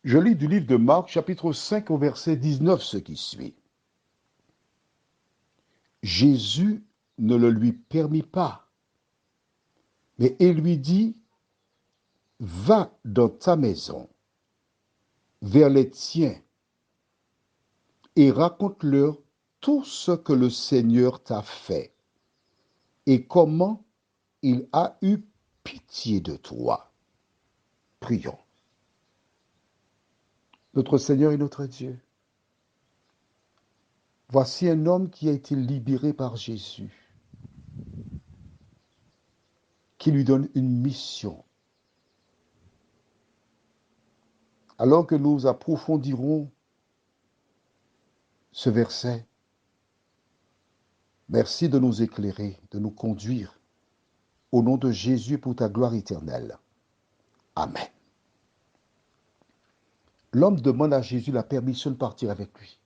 Je lis du livre de Marc, chapitre 5, au verset 19, ce qui suit. Jésus ne le lui permit pas, mais il lui dit, va dans ta maison, vers les tiens, et raconte-leur tout ce que le Seigneur t'a fait, et comment il a eu pitié de toi. Prions. Notre Seigneur et notre Dieu, voici un homme qui a été libéré par Jésus, qui lui donne une mission. Alors que nous approfondirons ce verset, merci de nous éclairer, de nous conduire, au nom de Jésus pour ta gloire éternelle. Amen. L'homme demande à Jésus la permission de partir avec lui.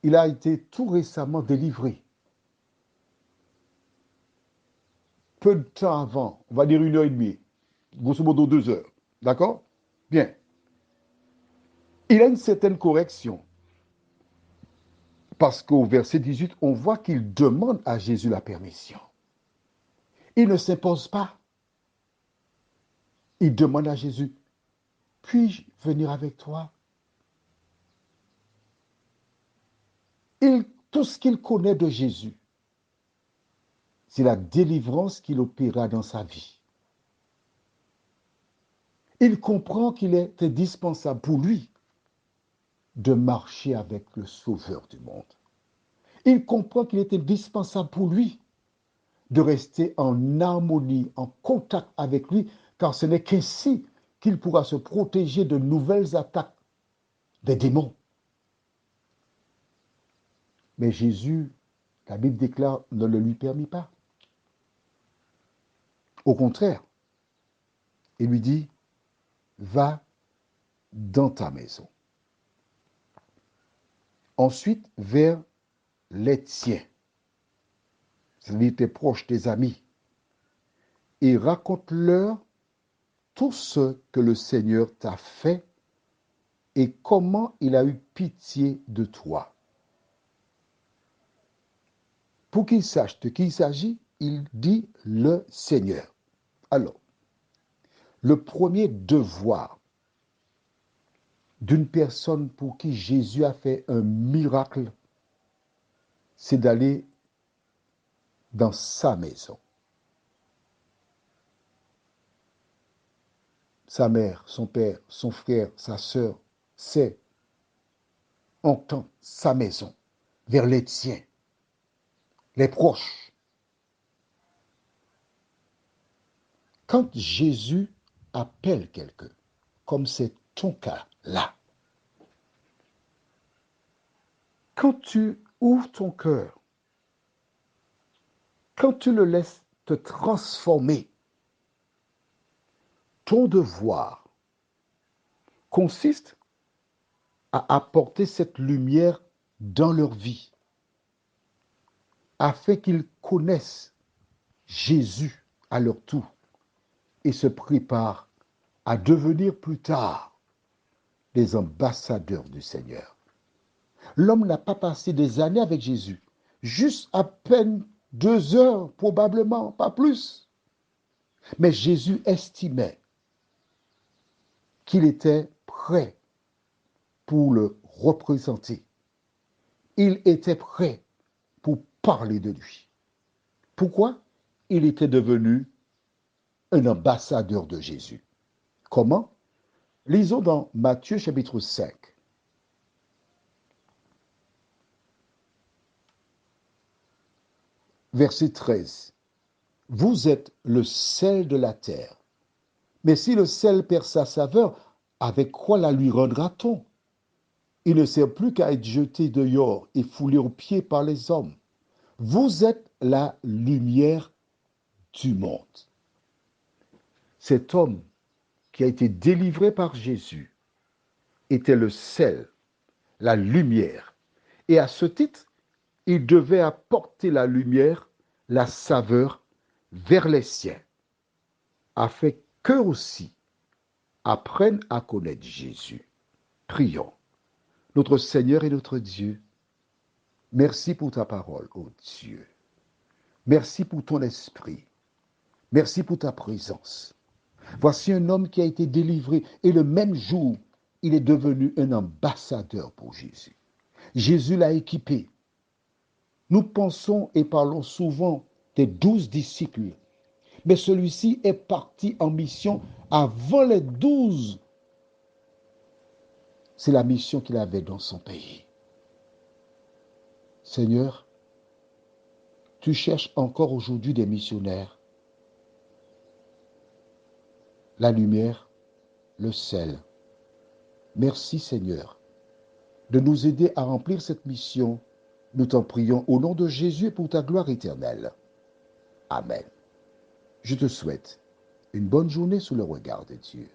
Il a été tout récemment délivré. Peu de temps avant, on va dire 1 heure et demie, grosso modo 2 heures. D'accord? Bien. Il a une certaine correction. Parce qu'au verset 18, on voit qu'il demande à Jésus la permission. Il ne s'impose pas. Il demande à Jésus, puis-je venir avec toi? Tout ce qu'il connaît de Jésus, c'est la délivrance qu'il opéra dans sa vie. Il comprend qu'il est indispensable pour lui de marcher avec le Sauveur du monde. Il comprend qu'il est indispensable pour lui de rester en harmonie, en contact avec lui, car ce n'est qu'ainsi qu'il pourra se protéger de nouvelles attaques des démons. Mais Jésus, la Bible déclare, ne le lui permit pas. Au contraire, il lui dit, va dans ta maison. Ensuite, vers les tiens, c'est-à-dire tes proches, tes amis, et raconte-leur tout ce que le Seigneur t'a fait et comment il a eu pitié de toi. Pour qu'ils sachent de qui il s'agit, il dit le Seigneur. Alors, le premier devoir d'une personne pour qui Jésus a fait un miracle, c'est d'aller dans sa maison. Sa mère, son père, son frère, sa sœur, c'est en temps sa maison, vers les tiens, les proches. Quand Jésus appelle quelqu'un, comme c'est ton cas là, quand tu ouvres ton cœur, quand tu le laisses te transformer, ton devoir consiste à apporter cette lumière dans leur vie, afin qu'ils connaissent Jésus à leur tour et se préparent à devenir plus tard des ambassadeurs du Seigneur. L'homme n'a pas passé des années avec Jésus, juste à peine 2 heures probablement, pas plus. Mais Jésus estimait qu'il était prêt pour le représenter. Il était prêt pour parler de lui. Pourquoi? Il était devenu un ambassadeur de Jésus. Comment? Lisons dans Matthieu chapitre 5. Verset 13. Vous êtes le sel de la terre. Mais si le sel perd sa saveur, avec quoi la lui rendra-t-on? Il ne sert plus qu'à être jeté dehors et foulé aux pieds par les hommes. Vous êtes la lumière du monde. Cet homme qui a été délivré par Jésus était le sel, la lumière. Et à ce titre, il devait apporter la lumière, la saveur vers les siens, afin qu'eux aussi apprennent à connaître Jésus. Prions. Notre Seigneur et notre Dieu, merci pour ta parole, ô Dieu. Merci pour ton esprit. Merci pour ta présence. Voici un homme qui a été délivré et le même jour, il est devenu un ambassadeur pour Jésus. Jésus l'a équipé. Nous pensons et parlons souvent des 12 disciples, mais celui-ci est parti en mission avant les 12. C'est la mission qu'il avait dans son pays. Seigneur, tu cherches encore aujourd'hui des missionnaires. La lumière, le sel. Merci Seigneur de nous aider à remplir cette mission. Nous t'en prions au nom de Jésus et pour ta gloire éternelle. Amen. Je te souhaite une bonne journée sous le regard de Dieu.